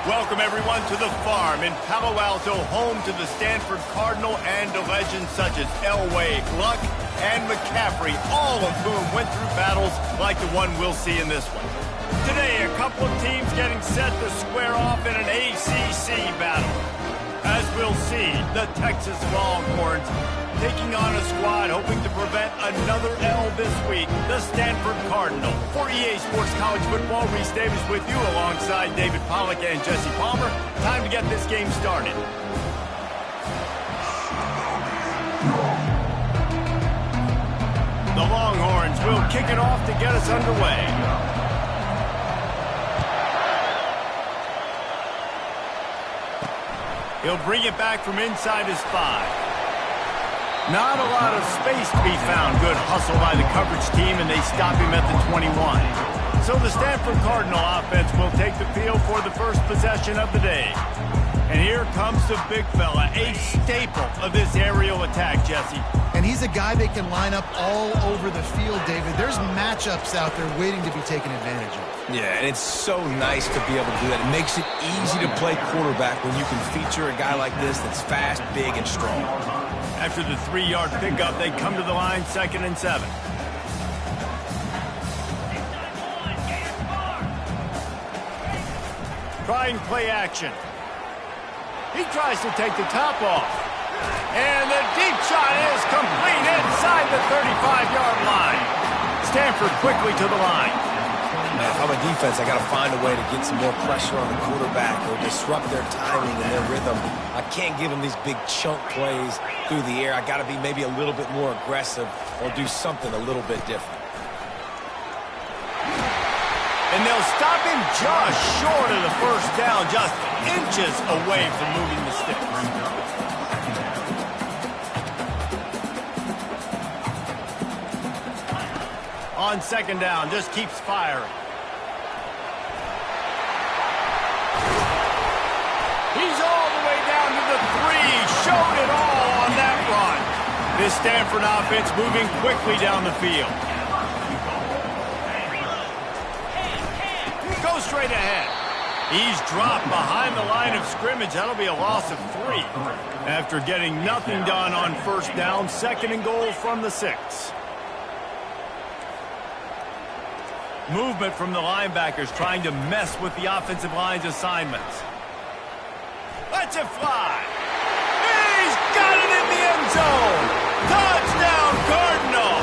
Welcome, everyone, to the farm in Palo Alto, home to the Stanford Cardinal and to legends such as Elway, Luck, and McCaffrey, all of whom went through battles like the one we'll see in this one. Today, a couple of teams getting set to square off in an ACC battle. As we'll see, the Texas Longhorns taking on a squad hoping to prevent another L this week, the Stanford Cardinal. For EA Sports College Football, Reese Davis with you alongside David Pollack and Jesse Palmer. Time to get this game started. The Longhorns will kick it off to get us underway. He'll bring it back from inside his 5. Not a lot of space to be found. Good hustle by the coverage team, and they stop him at the 21. So the Stanford Cardinal offense will take the field for the first possession of the day. And here comes the big fella, a staple of this aerial attack, Jesse. And he's a guy that can line up all over the field, David. There's matchups out there waiting to be taken advantage of. Yeah, and it's so nice to be able to do that. It makes it easy to play quarterback when you can feature a guy like this that's fast, big, and strong. After the 3-yard pickup, they come to the line, 2nd and 7. Trying play action. He tries to take the top off. And the deep shot is complete inside the 35-yard line. Stanford quickly to the line. Man, if I'm a defense, I got to find a way to get some more pressure on the quarterback or disrupt their timing and their rhythm. I can't give them these big chunk plays through the air. I got to be maybe a little bit more aggressive or do something a little bit different. And they'll stop him just short of the first down, just inches away from moving the sticks. On 2nd down, just keeps firing. He's all the way down to the 3. Showed it all on that run. This Stanford offense moving quickly down the field. Go straight ahead. He's dropped behind the line of scrimmage. That'll be a loss of 3. After getting nothing done on 1st down, 2nd and goal from the 6. Movement from the linebackers trying to mess with the offensive line's assignments. Let's it fly. He's got it in the end zone. Touchdown, Cardinal.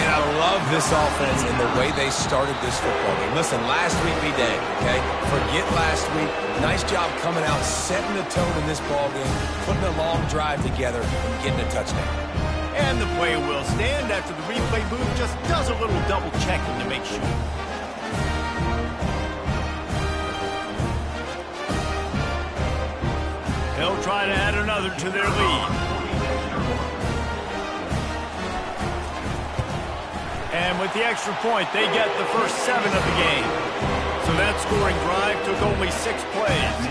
And I love this offense and the way they started this football game. Listen, last week we did, okay? Forget last week. Nice job coming out, setting the tone in this ball game, putting a long drive together, and getting a touchdown. And the play will stand after the replay booth just does a little double checking to make sure. He'll try to add another to their lead. And with the extra point, they get the first 7 of the game. So that scoring drive took only 6 plays.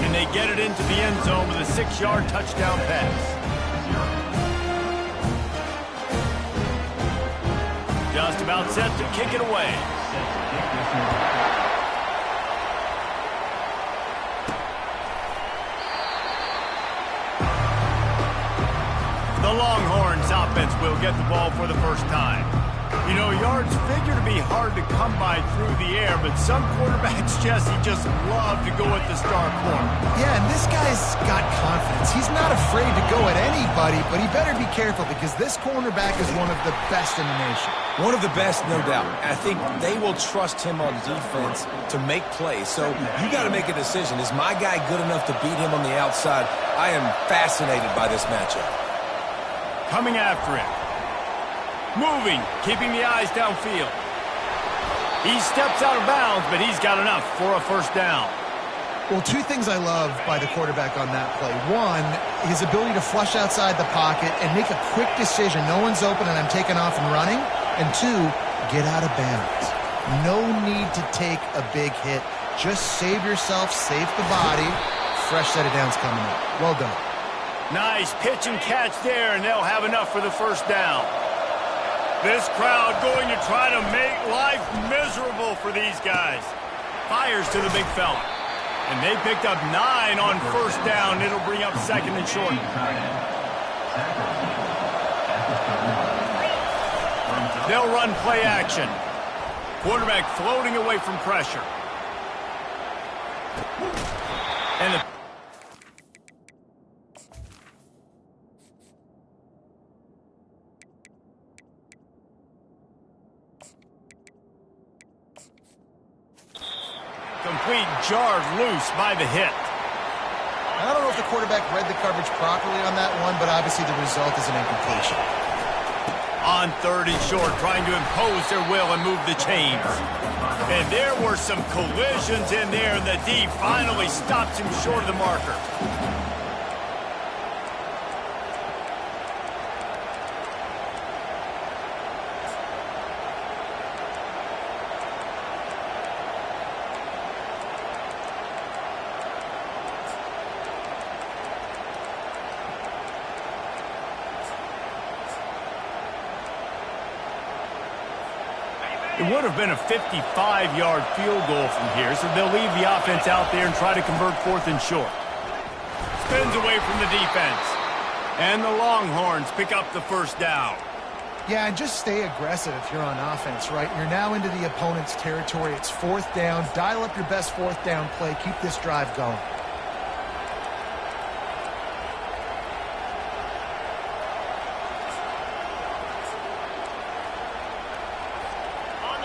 And they get it into the end zone with a 6-yard touchdown pass. Just about set to kick it away. The Longhorns offense will get the ball for the first time. You know, yards figure to be hard to come by through the air, but some quarterbacks, Jesse, just love to go at the star corner. Yeah, and this guy's got confidence. He's not afraid to go at anybody, but he better be careful because this cornerback is one of the best in the nation. One of the best, no doubt. I think they will trust him on defense to make plays. So you got to make a decision. Is my guy good enough to beat him on the outside? I am fascinated by this matchup. Coming after him. Moving, keeping the eyes downfield. He steps out of bounds, but he's got enough for a first down. Well, two things I love by the quarterback on that play. One, his ability to flush outside the pocket and make a quick decision. No one's open and I'm taking off and running. And two, get out of bounds. No need to take a big hit. Just save yourself, save the body. Fresh set of downs coming up. Well done. Nice pitch and catch there, and they'll have enough for the first down. This crowd going to try to make life miserable for these guys. Fires to the big fella. And they picked up 9 on first down. It'll bring up second and short. They'll run play action. Quarterback floating away from pressure. And the complete, jarred loose by the hit. I don't know if the quarterback read the coverage properly on that one, but obviously the result is an incompletion. On third and short, trying to impose their will and move the chains. And there were some collisions in there, and the D finally stops him short of the marker. It would have been a 55-yard field goal from here, so they'll leave the offense out there and try to convert fourth and short. Spins away from the defense. And the Longhorns pick up the first down. Yeah, and just stay aggressive if you're on offense, right? You're now into the opponent's territory. It's fourth down. Dial up your best fourth down play. Keep this drive going.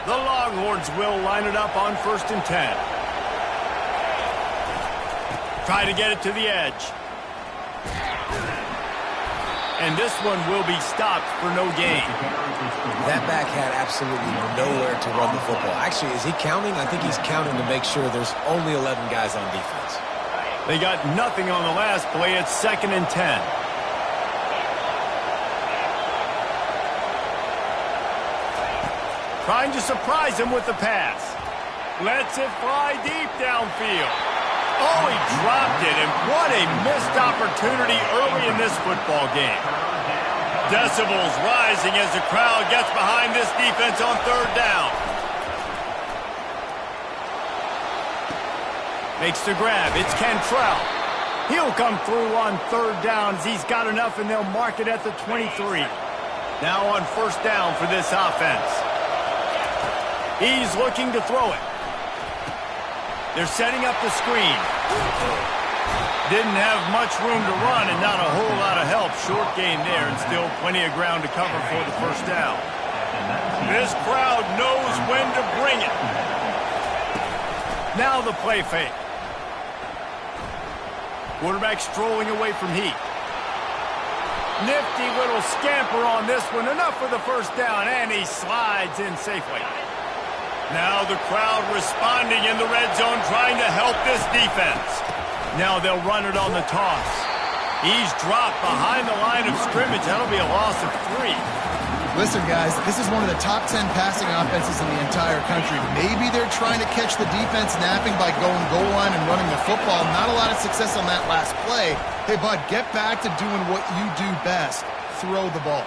The Longhorns will line it up on 1st and 10. Try to get it to the edge. And this one will be stopped for no gain. That back had absolutely nowhere to run the football. Actually, is he counting? I think he's counting to make sure there's only 11 guys on defense. They got nothing on the last play. It's 2nd and 10. Trying to surprise him with the pass. Lets it fly deep downfield. Oh, he dropped it, and what a missed opportunity early in this football game. Decibels rising as the crowd gets behind this defense on 3rd down. Makes the grab. It's Cantrell. He'll come through on 3rd down as he's got enough, and they'll mark it at the 23. Now on 1st down for this offense. He's looking to throw it. They're setting up the screen. Didn't have much room to run and not a whole lot of help. Short gain there and still plenty of ground to cover for the first down. This crowd knows when to bring it. Now the play fake. Quarterback strolling away from heat. Nifty little scamper on this one. Enough for the first down, and he slides in safely. Now the crowd responding in the red zone, trying to help this defense. Now they'll run it on the toss. He's dropped behind the line of scrimmage. That'll be a loss of 3. Listen, guys, this is one of the top 10 passing offenses in the entire country. Maybe they're trying to catch the defense napping by going goal line and running the football. Not a lot of success on that last play. Hey, bud, get back to doing what you do best. Throw the ball.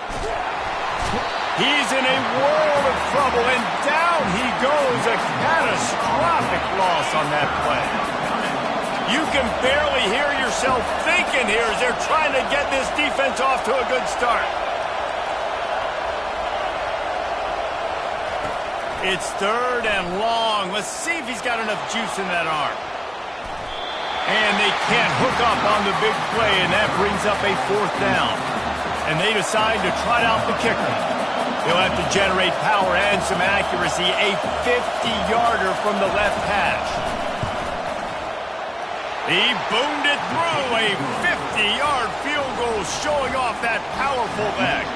He's in a world of trouble, and down he goes. A catastrophic loss on that play. You can barely hear yourself thinking here as they're trying to get this defense off to a good start. It's 3rd and long. Let's see if he's got enough juice in that arm. And they can't hook up on the big play, and that brings up a 4th down. And they decide to trot out the kicker. He'll have to generate power and some accuracy. A 50-yarder from the left hash. He boomed it through. A 50-yard field goal showing off that powerful leg.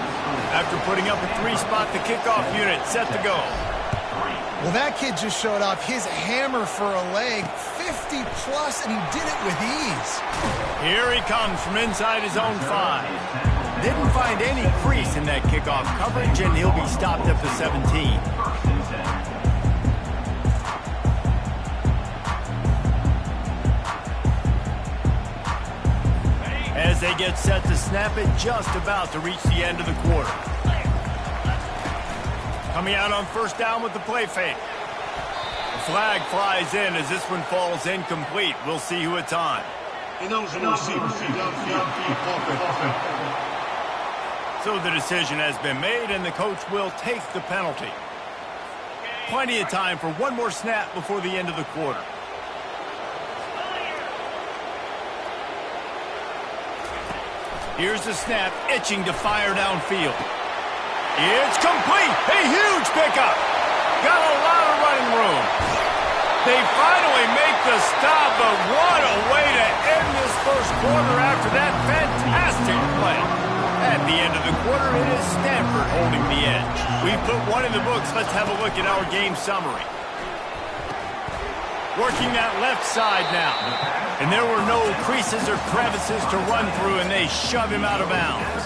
After putting up a 3-spot, the kickoff unit set to go. Well, that kid just showed off his hammer for a leg, 50-plus, and he did it with ease. Here he comes from inside his own 5. Didn't find any crease in that kickoff coverage, and he'll be stopped at the 17. As they get set to snap it, just about to reach the end of the quarter. Coming out on first down with the play fake. The flag flies in as this one falls incomplete. We'll see who it's on. So the decision has been made, and the coach will take the penalty. Plenty of time for one more snap before the end of the quarter. Here's the snap, itching to fire downfield. It's complete. A huge pickup. Got a lot of running room. They finally make the stop, but what a way to end this first quarter after that fantastic play. At the end of the quarter, it is Stanford holding the edge. We've put one in the books. Let's have a look at our game summary. Working that left side now. And there were no creases or crevices to run through, and they shove him out of bounds.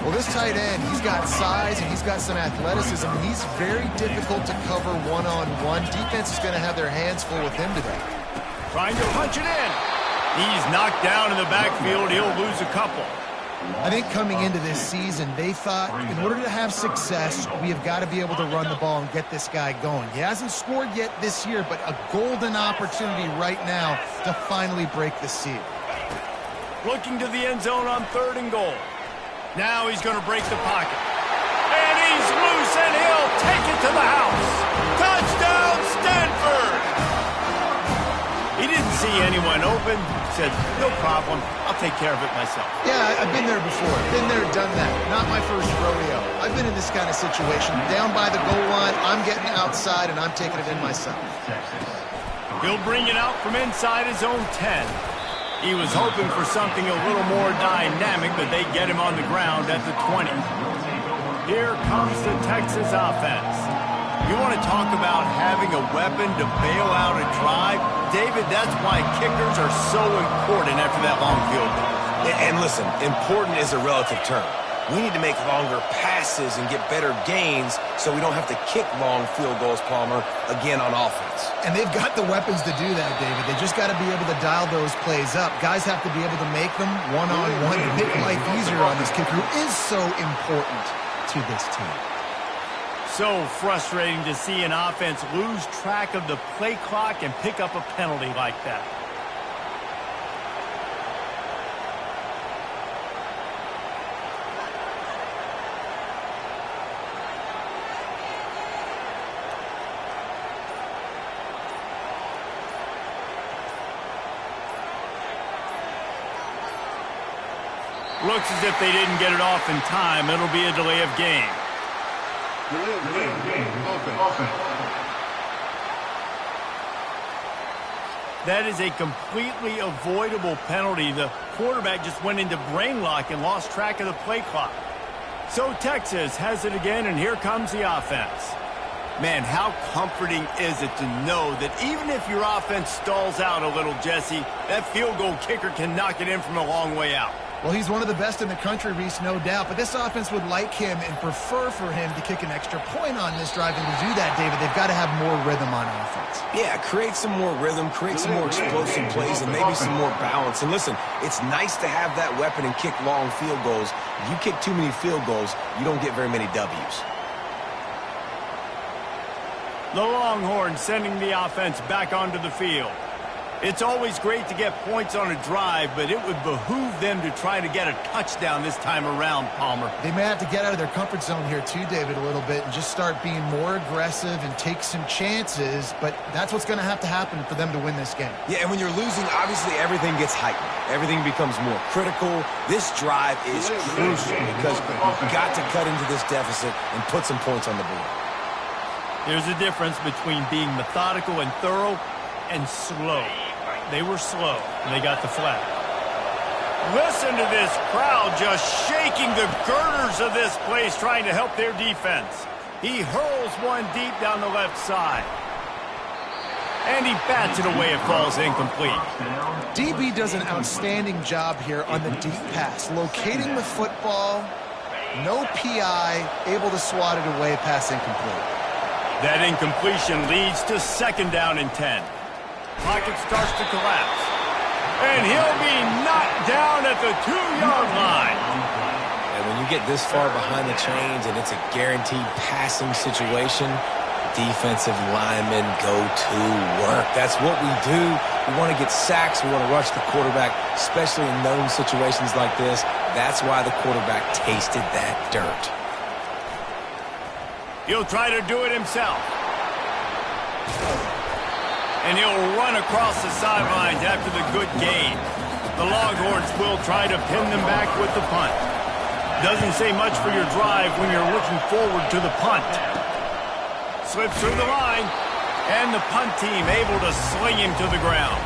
Well, this tight end, he's got size and he's got some athleticism. He's very difficult to cover one-on-one. Defense is going to have their hands full with him today. Trying to punch it in. He's knocked down in the backfield. He'll lose a couple. I think coming into this season, they thought in order to have success, we have got to be able to run the ball and get this guy going. He hasn't scored yet this year, but a golden opportunity right now to finally break the seal. Looking to the end zone on 3rd and goal. Now he's going to break the pocket. And he's loose, and he'll take it to the house. Touchdown, Stanford! He didn't see anyone open. Said, no problem. I'll take care of it myself. Yeah, I've been there before. Been there, done that. Not my first rodeo. I've been in this kind of situation. Down by the goal line, I'm getting outside, and I'm taking it in myself. He'll bring it out from inside his own 10. He was hoping for something a little more dynamic, but they get him on the ground at the 20. Here comes the Texas offense. You want to talk about having a weapon to bail out a drive? David, that's why kickers are so important after that long field goal. And listen, important is a relative term. We need to make longer passes and get better gains so we don't have to kick long field goals, Palmer, again on offense. And they've got the weapons to do that, David. They just got to be able to dial those plays up. Guys have to be able to make them one-on-one to make life easier on this kicker, who is so important to this team. So frustrating to see an offense lose track of the play clock and pick up a penalty like that. Looks as if they didn't get it off in time. It'll be a delay of game. That is a completely avoidable penalty. The quarterback just went into brain lock and lost track of the play clock. So Texas has it again, and here comes the offense. Man, how comforting is it to know that even if your offense stalls out a little, Jesse, that field goal kicker can knock it in from a long way out. Well, he's one of the best in the country, Reese, no doubt. But this offense would like him and prefer for him to kick an extra point on this drive. And to do that, David, they've got to have more rhythm on offense. Yeah, create some more rhythm, create some more explosive plays, and maybe some more balance. And listen, it's nice to have that weapon and kick long field goals. If you kick too many field goals, you don't get very many W's. The Longhorns sending the offense back onto the field. It's always great to get points on a drive, but it would behoove them to try to get a touchdown this time around, Palmer. They may have to get out of their comfort zone here too, David, a little bit and just start being more aggressive and take some chances, but that's what's going to happen for them to win this game. Yeah, and when you're losing, obviously everything gets heightened. Everything becomes more critical. This drive is crucial because you've got to cut into this deficit and put some points on the board. There's a difference between being methodical and thorough and slow. They were slow, and they got the flag. Listen to this crowd just shaking the girders of this place, trying to help their defense. He hurls one deep down the left side. And he bats it away. It falls incomplete. DB does an outstanding job here on the deep pass, locating the football, no PI, able to swat it away, pass incomplete. That incompletion leads to 2nd down and 10. Pocket starts to collapse. And he'll be knocked down at the 2-yard line. And when you get this far behind the chains and it's a guaranteed passing situation, defensive linemen go to work. That's what we do. We want to get sacks. We want to rush the quarterback, especially in known situations like this. That's why the quarterback tasted that dirt. He'll try to do it himself. And he'll run across the sidelines after the good gain. The Longhorns will try to pin them back with the punt. Doesn't say much for your drive when you're looking forward to the punt. Slips through the line, and the punt team able to sling him to the ground.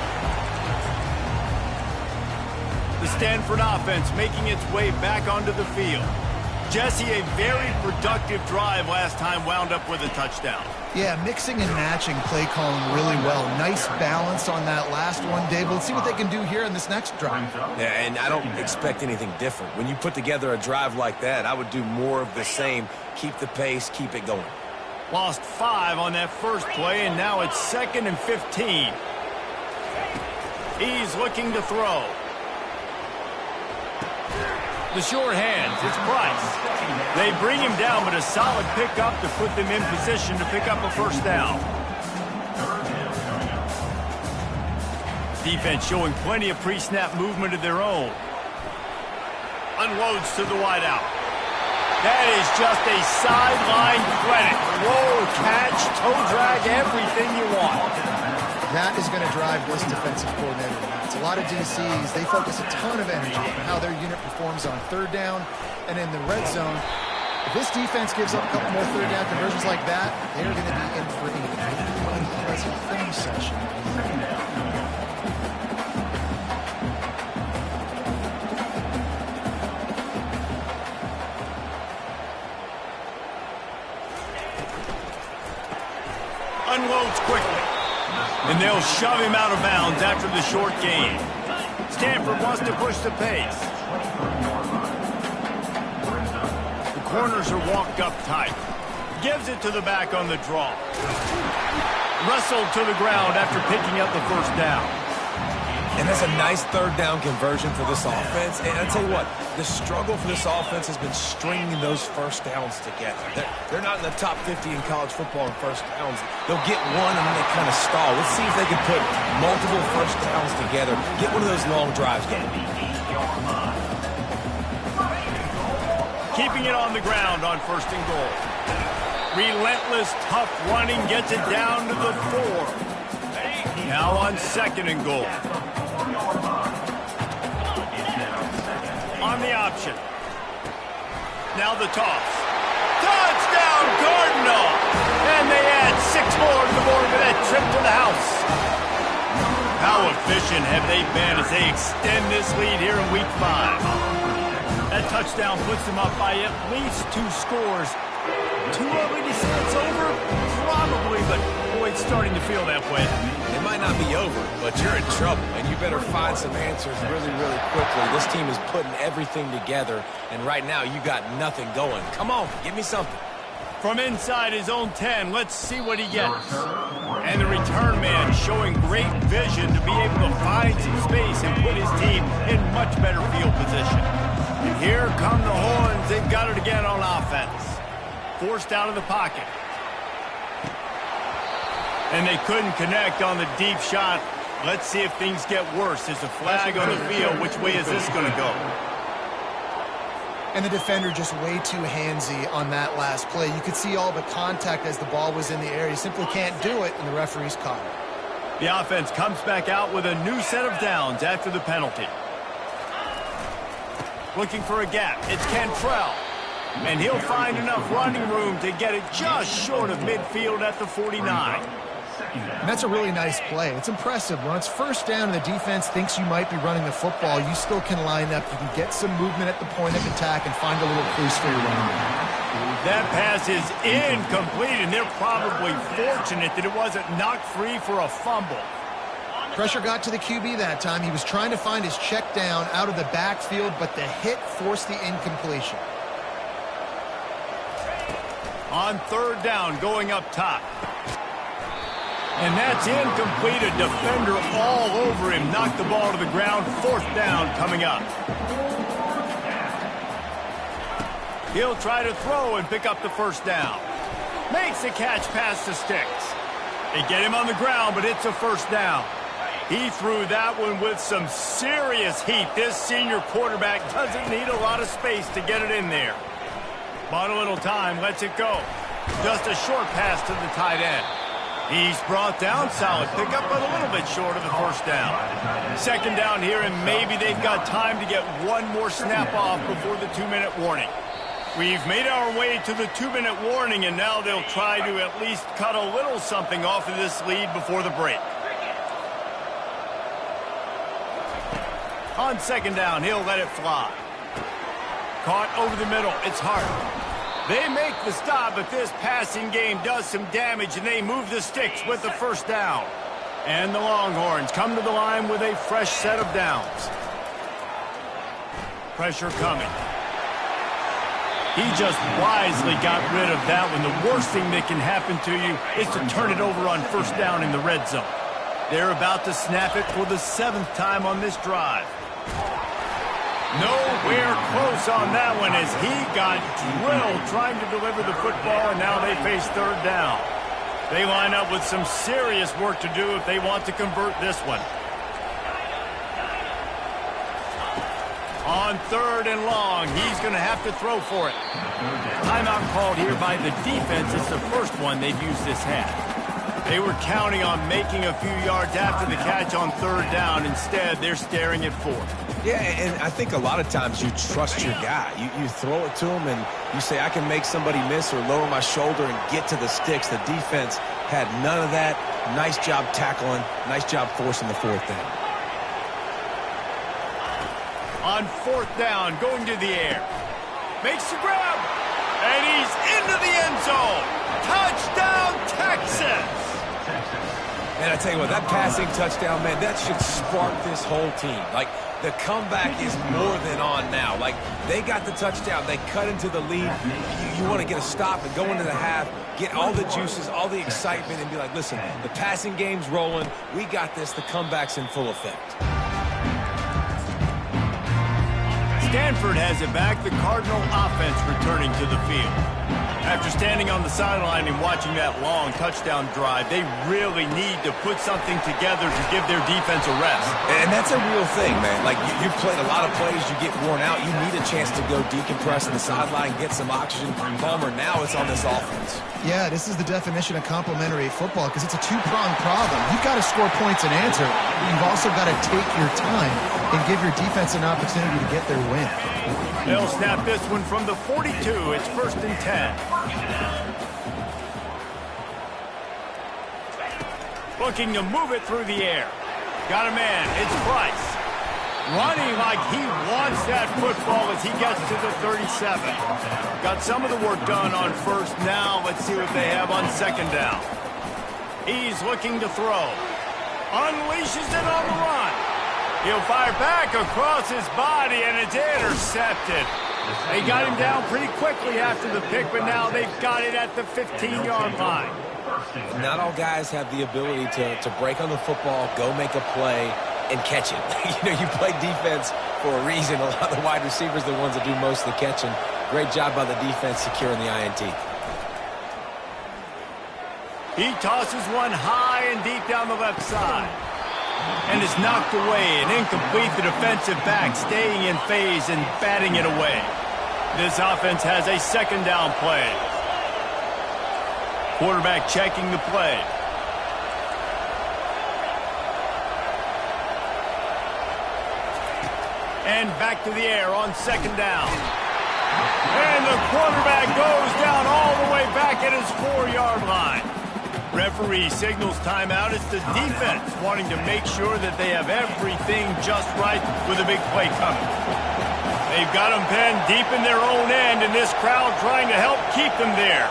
The Stanford offense making its way back onto the field. Jesse, a very productive drive last time wound up with a touchdown. Yeah, mixing and matching play calling really well. Nice balance on that last one, Dave. Let's see what they can do here in this next drive. Yeah, and I don't expect anything different. When you put together a drive like that, I would do more of the same. Keep the pace, keep it going. Lost 5 on that first play, and now it's 2nd and 15. He's looking to throw. The short hands, it's Price. They bring him down, but a solid pickup to put them in position to pick up a 1st down. Defense showing plenty of pre-snap movement of their own. Unloads to the wideout. That is just a sideline credit. Roll, catch, toe drag, everything you want. That is going to drive this defensive coordinator nuts. A lot of DCs, they focus a ton of energy on how their unit performs on 3rd down and in the red zone. If this defense gives up a couple more 3rd down conversions like that, they're going to be in for a really unpleasant film session. Unloads quickly. And they'll shove him out of bounds after the short gain. Stanford wants to push the pace. The corners are walked up tight. Gives it to the back on the draw. Wrestled to the ground after picking up the 1st down. And that's a nice 3rd down conversion for this offense. And I'll tell you what, the struggle for this offense has been stringing those 1st downs together. They're not in the top 50 in college football in 1st downs. They'll get one and then they kind of stall. Let's see if they can put multiple 1st downs together. Get one of those long drives going. Keeping it on the ground on 1st and goal. Relentless, tough running gets it down to the 4. Now on 2nd and goal. On the option. Now the toss. Touchdown, Cardinal! And they add 6 more to the board for that trip to the house. How efficient have they been as they extend this lead here in Week 5? That touchdown puts them up by at least 2 scores. Too early to say it's over? Probably, but boy, it's starting to feel that way. It might not be over, but you're in trouble, and you better find some answers really, really quickly. This team is putting everything together, and right now you got nothing going. Come on, give me something. From inside his own 10, let's see what he gets. And the return man showing great vision to be able to find some space and put his team in much better field position. And here come the Horns. They've got it again on offense. Forced out of the pocket. And they couldn't connect on the deep shot. Let's see if things get worse. There's a flag on the field. Which way is this going to go? And the defender just way too handsy on that last play. You could see all the contact as the ball was in the air. He simply can't do it, and the referee's caught it. The offense comes back out with a new set of downs after the penalty. Looking for a gap. It's Cantrell. And he'll find enough running room to get it just short of midfield at the 49. And that's a really nice play. It's impressive. When it's 1st down and the defense thinks you might be running the football, you still can line up. You can get some movement at the point of attack and find a little crease for your running back. That pass is incomplete, and they're probably fortunate that it wasn't knocked free for a fumble. Pressure got to the QB that time. He was trying to find his check down out of the backfield, but the hit forced the incompletion. On third down, going up top. And that's incomplete. A defender all over him. Knocked the ball to the ground. Fourth down coming up. He'll try to throw and pick up the first down. Makes the catch past the sticks. They get him on the ground, but it's a first down. He threw that one with some serious heat. This senior quarterback doesn't need a lot of space to get it in there. Bought a little time, lets it go. Just a short pass to the tight end. He's brought down, solid pickup, but a little bit short of the first down. Second down here, and maybe they've got time to get one more snap off before the 2-minute warning. We've made our way to the 2-minute warning, and now they'll try to at least cut a little something off of this lead before the break. On second down, he'll let it fly. Caught over the middle. It's hard. They make the stop, but this passing game does some damage, and they move the sticks with the first down. And the Longhorns come to the line with a fresh set of downs. Pressure coming. He just wisely got rid of that one. The worst thing that can happen to you is to turn it over on first down in the red zone. They're about to snap it for the 7th time on this drive. Nowhere close on that one as he got drilled trying to deliver the football, and now they face third down. They line up with some serious work to do if they want to convert this one. On third and long, he's going to have to throw for it. Timeout called here by the defense. It's the first one they've used this half. They were counting on making a few yards after the catch on third down. Instead, they're staring at fourth. Yeah, and I think a lot of times you trust your guy. You throw it to him and you say, I can make somebody miss or lower my shoulder and get to the sticks. The defense had none of that. Nice job tackling. Nice job forcing the fourth down. On fourth down, going to the air. Makes the grab. And he's into the end zone. Touchdown, Texas. And I tell you what, that passing touchdown, man, that should spark this whole team. Like, the comeback is more than on now. Like, they got the touchdown. They cut into the lead. You want to get a stop and go into the half, get all the juices, all the excitement, and be like, listen, the passing game's rolling. We got this. The comeback's in full effect. Stanford has it back. The Cardinal offense returning to the field. After standing on the sideline and watching that long touchdown drive, they really need to put something together to give their defense a rest. And that's a real thing, man. Like, you've played a lot of plays, you get worn out. You need a chance to go decompress in the sideline, get some oxygen. Palmer, now it's on this offense. Yeah, this is the definition of complementary football because it's a two-pronged problem. You've got to score points and answer. But you've also got to take your time and give your defense an opportunity to get their win. They'll snap this one from the 42. It's 1st and 10. Looking to move it through the air. Got a man. It's Price. Running like he wants that football as he gets to the 37. Got some of the work done on first. Now let's see what they have on second down. He's looking to throw. Unleashes it on the run. He'll fire back across his body, and it's intercepted. They got him down pretty quickly after the pick, but now they've got it at the 15-yard line. Not all guys have the ability to break on the football, go make a play, and catch it. You play defense for a reason. A lot of the wide receivers are the ones that do most of the catching. Great job by the defense securing the INT. He tosses one high and deep down the left side. And is knocked away and incomplete. The defensive back staying in phase and batting it away. This offense has a second down play. Quarterback checking the play. And back to the air on second down. And the quarterback goes down all the way back at his 4-yard line. Referee signals timeout. It's the defense wanting to make sure that they have everything just right with a big play coming. They've got them pinned deep in their own end, and this crowd trying to help keep them there.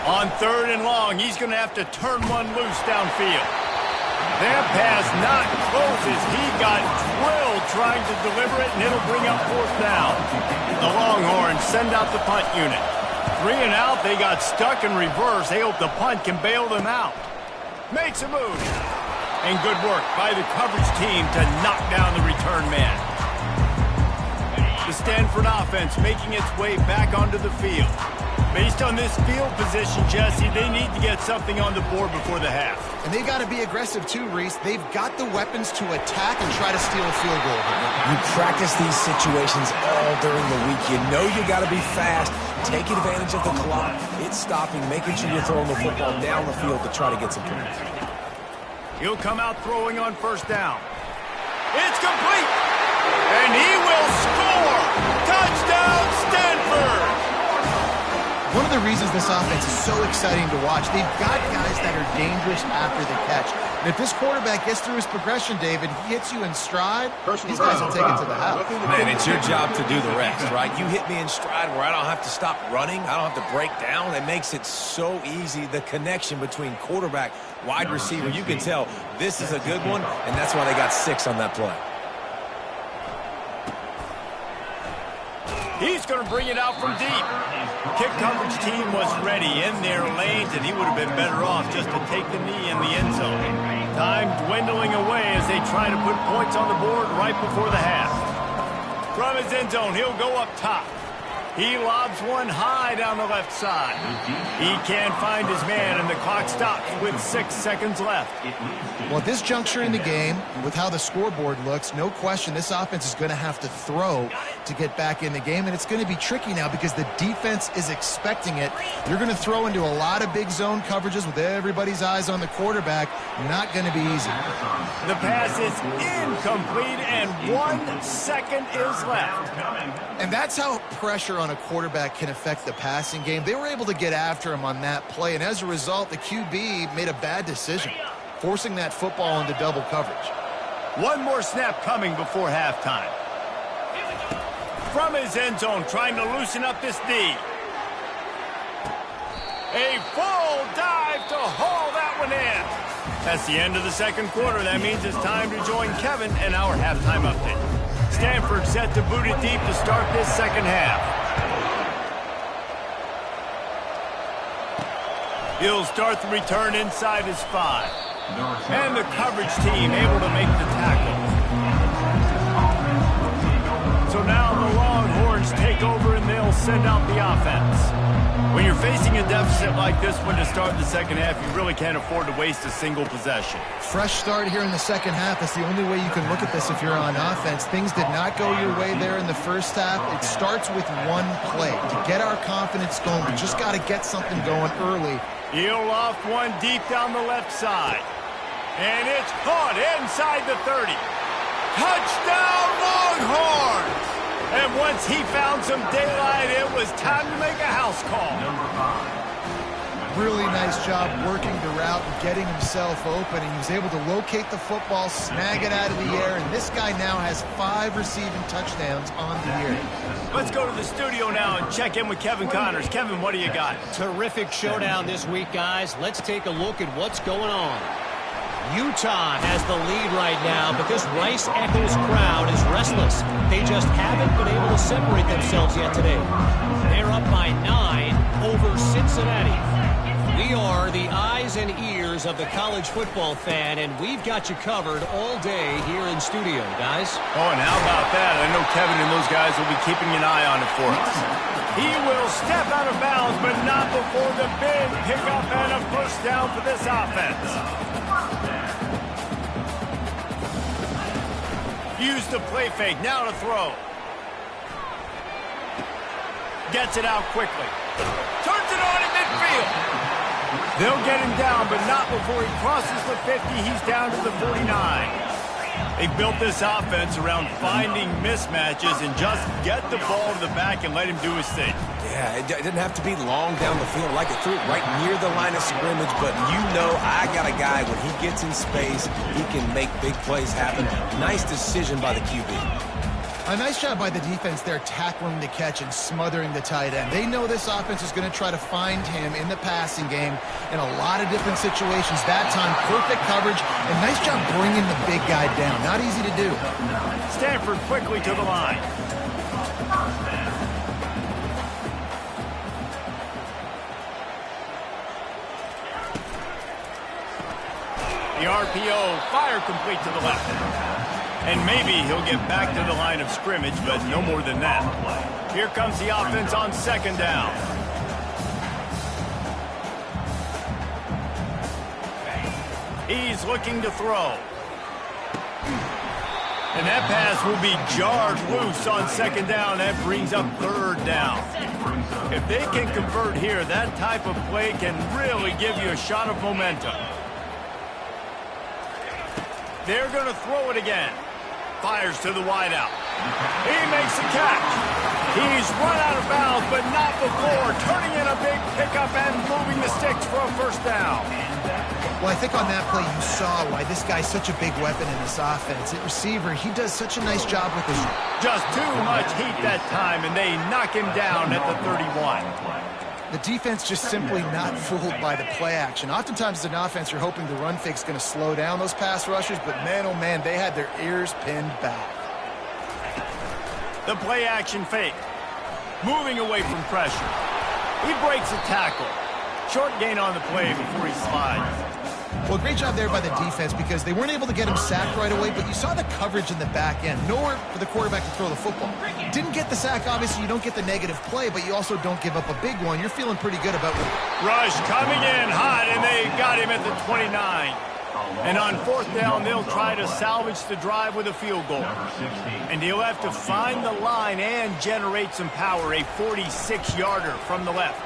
On 3rd and long, he's going to have to turn one loose downfield. That pass not closes. He got drilled trying to deliver it, and it'll bring up 4th down. The Longhorns send out the punt unit. 3 and out, they got stuck in reverse. They hope the punt can bail them out. Makes a move. And good work by the coverage team to knock down the return man. The Stanford offense making its way back onto the field. Based on this field position, Jesse, they need to get something on the board before the half. And they got to be aggressive too, Reese. They've got the weapons to attack and try to steal a field goal. You practice these situations all during the week. You know you got to be fast, take advantage of the clock. It's stopping, making sure you're throwing the football down the field to try to get some points. He'll come out throwing on 1st down. It's complete! And he will score! Touchdown, Stanford! One of the reasons this offense is so exciting to watch, they've got guys that are dangerous after the catch. And if this quarterback gets through his progression, David, he hits you in stride, these guys will take it to the house. Man, it's your job to do the rest, right? You hit me in stride where I don't have to stop running. I don't have to break down. It makes it so easy, the connection between quarterback, wide receiver. You can tell this is a good one, and that's why they got 6 on that play. He's going to bring it out from deep. Kick coverage team was ready in their lanes, and he would have been better off just to take the knee in the end zone. Time dwindling away as they try to put points on the board right before the half. From his end zone, he'll go up top. He lobs one high down the left side. He can't find his man, and the clock stops with 6 seconds left. Well, at this juncture in the game, with how the scoreboard looks, no question this offense is going to have to throw to get back in the game, and it's going to be tricky now because the defense is expecting it. You're going to throw into a lot of big zone coverages with everybody's eyes on the quarterback. Not going to be easy. The pass is incomplete, and 1 second is left. And that's how pressure on a quarterback can affect the passing game. They were able to get after him on that play, and as a result, the QB made a bad decision, forcing that football into double coverage. One more snap coming before halftime. From his end zone, trying to loosen up this D. A full dive to haul that one in. That's the end of the 2nd quarter. That means it's time to join Kevin and our halftime update. Stanford set to boot it deep to start this 2nd half. He'll start the return inside his 5. And the coverage team able to make the tackle. So now the Longhorns take over and they'll send out the offense. When you're facing a deficit like this one to start the 2nd half, you really can't afford to waste a single possession. Fresh start here in the 2nd half. That's the only way you can look at this if you're on offense. Things did not go your way there in the 1st half. It starts with one play. To get our confidence going, we just got to get something going early. He'll loft one deep down the left side. And it's caught inside the 30. Touchdown, Longhorns! And once he found some daylight, it was time to make a house call. Really nice job working the route and getting himself open. And he was able to locate the football, snag it out of the air, and this guy now has 5 receiving touchdowns on the year. Let's go to the studio now and check in with Kevin Connors. Kevin, what do you got? Terrific showdown this week, guys. Let's take a look at what's going on. Utah has the lead right now, but this Rice-Eccles crowd is restless. They just haven't been able to separate themselves yet today. They're up by 9 over Cincinnati. We are the eyes and ears of the college football fan, and we've got you covered all day here in studio, guys. Oh, and how about that? I know Kevin and those guys will be keeping an eye on it for us. He will step out of bounds, but not before the big pickup and a 1st down for this offense. Use the play fake, now to throw. Gets it out quickly. Turns it on in midfield. They'll get him down, but not before he crosses the 50. He's down to the 49. They built this offense around finding mismatches and just get the ball to the back and let him do his thing. Yeah, it didn't have to be long down the field. Like it threw it right near the line of scrimmage, but you know I got a guy, when he gets in space, he can make big plays happen. Nice decision by the QB. A nice job by the defense there, tackling the catch and smothering the tight end. They know this offense is going to try to find him in the passing game in a lot of different situations. That time, perfect coverage, and nice job bringing the big guy down. Not easy to do. Stanford quickly to the line. The RPO, fire complete to the left. And maybe he'll get back to the line of scrimmage, but no more than that. Here comes the offense on second down. He's looking to throw. And that pass will be jarred loose on second down. That brings up third down. If they can convert here, that type of play can really give you a shot of momentum. They're going to throw it again. Fires to the wideout. He makes the catch. He's run out of bounds, but not before turning in a big pickup and moving the sticks for a first down. Well, I think on that play you saw why this guy's such a big weapon in this offense. At receiver, he does such a nice job with this. Just too much heat that time, and they knock him down at the 31. The defense just simply not fooled by the play action. Oftentimes as an offense, you're hoping the run fake's going to slow down those pass rushers, but man, oh man, they had their ears pinned back. The play action fake. Moving away from pressure. He breaks a tackle. Short gain on the play before he slides. Well, great job there by the defense because they weren't able to get him sacked right away, but you saw the coverage in the back end. Nowhere for the quarterback to throw the football. Didn't get the sack, obviously. You don't get the negative play, but you also don't give up a big one. You're feeling pretty good about it. Rush coming in hot, and they got him at the 29. And on fourth down, they'll try to salvage the drive with a field goal. And he'll have to find the line and generate some power. A 46-yarder from the left.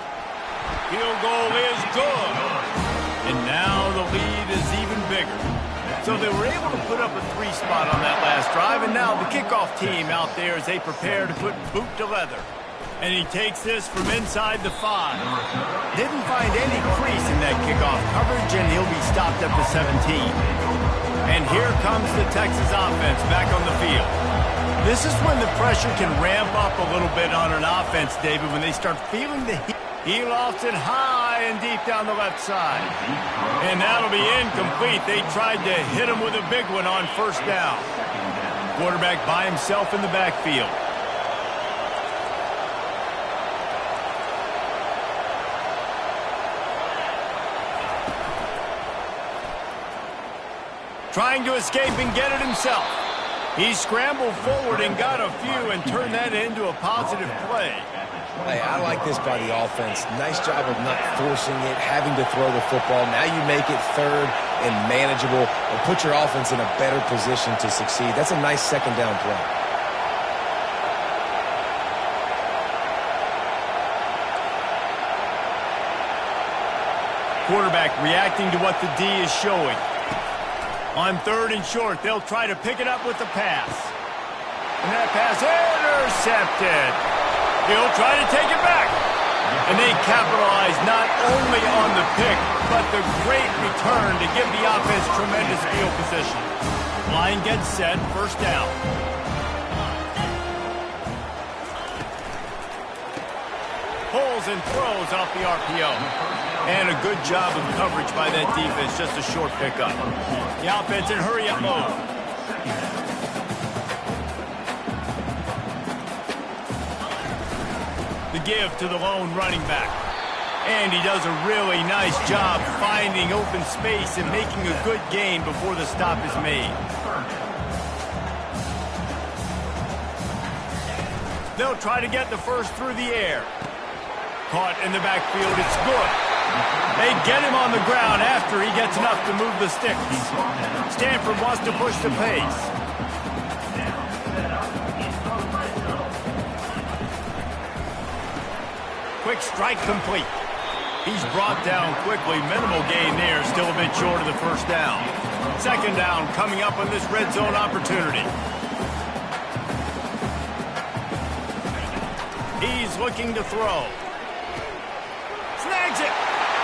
Field goal is good. And now the lead is even bigger. So they were able to put up a 3-spot on that last drive, and now the kickoff team out there as they prepare to put boot to leather. And he takes this from inside the 5. Didn't find any crease in that kickoff coverage, and he'll be stopped at the 17. And here comes the Texas offense back on the field. This is when the pressure can ramp up a little bit on an offense, David, when they start feeling the heat. He lofts it high and deep down the left side. And that'll be incomplete. They tried to hit him with a big one on first down. Quarterback by himself in the backfield. Trying to escape and get it himself. He scrambled forward and got a few and turned that into a positive play. Hey, I like this by the offense. Nice job of not forcing it, having to throw the football. Now you make it third and manageable and put your offense in a better position to succeed. That's a nice second down play. Quarterback reacting to what the D is showing. On third and short, they'll try to pick it up with the pass. And that pass intercepted. He'll try to take it back. And they capitalize not only on the pick, but the great return to give the offense tremendous field position. Line gets set, first down. Pulls and throws off the RPO. And a good job of coverage by that defense, just a short pickup. The offense in hurry-up mode. The give to the lone running back. And he does a really nice job finding open space and making a good gain before the stop is made. They'll try to get the first through the air. Caught in the backfield, it's good. They get him on the ground after he gets enough to move the sticks. Stanford wants to push the pace. Quick strike complete. He's brought down quickly. Minimal gain there. Still a bit short of the first down. Second down coming up on this red zone opportunity. He's looking to throw. Snags it.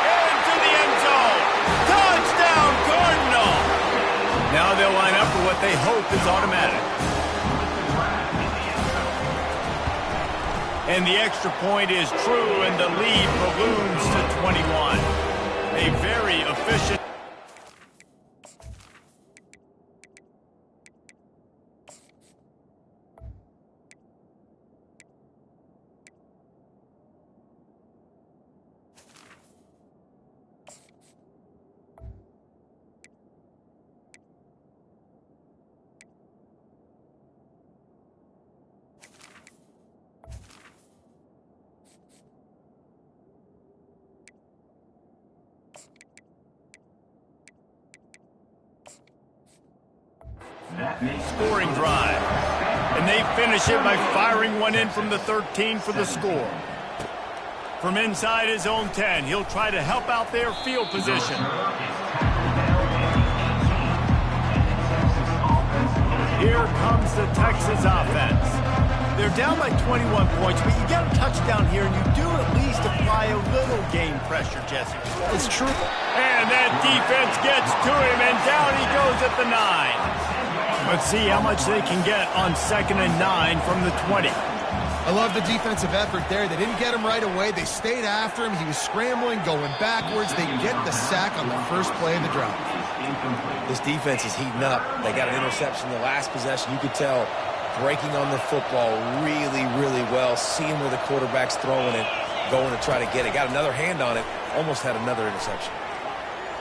Into the end zone. Touchdown, Cardinal. Now they'll line up for what they hope is automatic. And the extra point is true, and the lead balloons to 21. A very efficient... scoring drive. And they finish it by firing one in from the 13 for the score. From inside his own 10, he'll try to help out their field position. Here comes the Texas offense. They're down by 21 points, but you get a touchdown here, and you do at least apply a little game pressure, Jesse. It's true. And that defense gets to him, and down he goes at the 9. Let's see how much they can get on 2nd and 9 from the 20. I love the defensive effort there. They didn't get him right away. They stayed after him. He was scrambling, going backwards. They get the sack on the first play of the drive. This defense is heating up. They got an interception the last possession. You could tell breaking on the football really, really well, seeing where the quarterback's throwing it, going to try to get it. Got another hand on it, almost had another interception.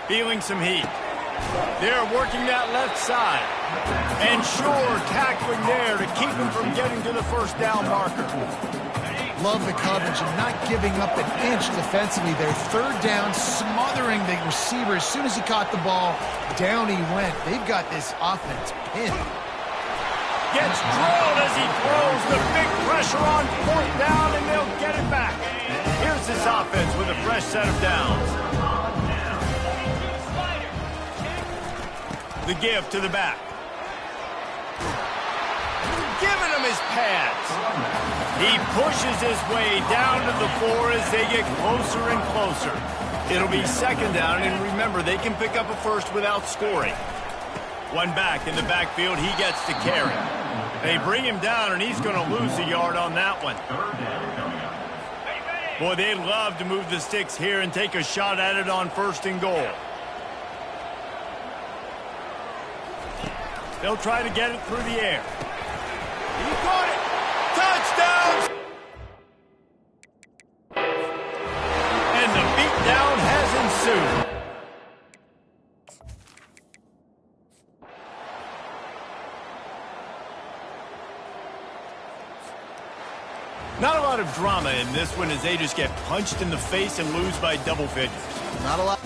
Feeling some heat. They're working that left side. And sure, tackling there to keep him from getting to the first down marker. Love the coverage and not giving up an inch defensively. Their third down, smothering the receiver. As soon as he caught the ball, down he went. They've got this offense pinned. Gets drilled as he throws. The big pressure on 4th down, and they'll get it back. Here's this offense with a fresh set of downs. The give to the back. Giving him his pads. He pushes his way down to the 4 as they get closer and closer. It'll be 2nd down, and remember, they can pick up a first without scoring. One back in the backfield, he gets to carry. They bring him down, and he's going to lose a yard on that one. Boy, they love to move the sticks here and take a shot at it on 1st and goal. They'll try to get it through the air. He caught it! Touchdown! And the beatdown has ensued. Not a lot of drama in this one as they just get punched in the face and lose by double figures. Not a lot.